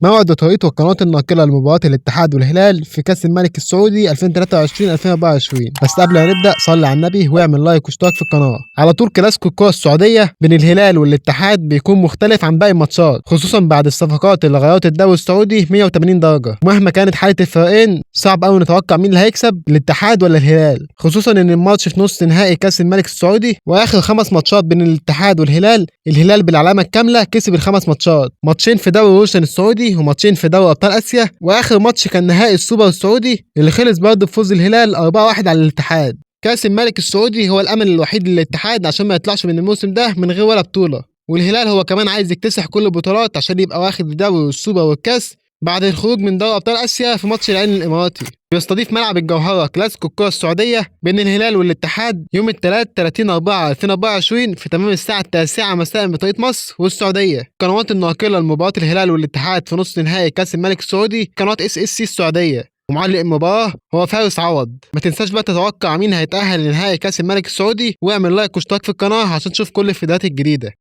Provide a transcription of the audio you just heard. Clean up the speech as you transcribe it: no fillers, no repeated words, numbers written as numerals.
موعد وتوقيت القنوات الناقلة لمباراة الاتحاد والهلال في كأس الملك السعودي 2023-2024. بس قبل ما نبدأ صلي على النبي واعمل لايك واشتراك في القناة. على طول كلاسيكو الكرة السعودية بين الهلال والاتحاد بيكون مختلف عن باقي الماتشات، خصوصا بعد الصفقات اللي غيرت الدوري السعودي 180 درجة. مهما كانت حالة الفريقين صعب قوي نتوقع مين اللي هيكسب، الاتحاد ولا الهلال، خصوصا ان الماتش في نص نهائي كأس الملك السعودي. واخر 5 ماتشات بين الاتحاد والهلال، الهلال بالعلامة الكاملة كسب ال5 ماتشات، ماتشين في دوري روشن السعودي وماتشين في دوري ابطال اسيا، واخر ماتش كان نهائي السوبر السعودي اللي خلص برضه بفوز الهلال 4-1 على الاتحاد. كاس الملك السعودي هو الامل الوحيد للاتحاد عشان ما يطلعش من الموسم ده من غير ولا بطوله، والهلال هو كمان عايز يكتسح كل البطولات عشان يبقى واخد الدوري والسوبر والكاس بعد الخروج من دوري ابطال اسيا في ماتش العين الاماراتي. بيستضيف ملعب الجوهره كلاسيكو الكره السعوديه بين الهلال والاتحاد يوم الثلاث 30/4/2024 في تمام الساعه 9 مساء بتوقيت مصر والسعوديه. قنوات الناقله لمباراه الهلال والاتحاد في نصف نهائي كاس الملك السعودي قناه SSC السعوديه، ومعلق المباراه هو فارس عوض. ما تنساش بقى تتوقع مين هيتاهل لنهائي كاس الملك السعودي، واعمل لايك واشتراك في القناه عشان تشوف كل الفيديوهات الجديده.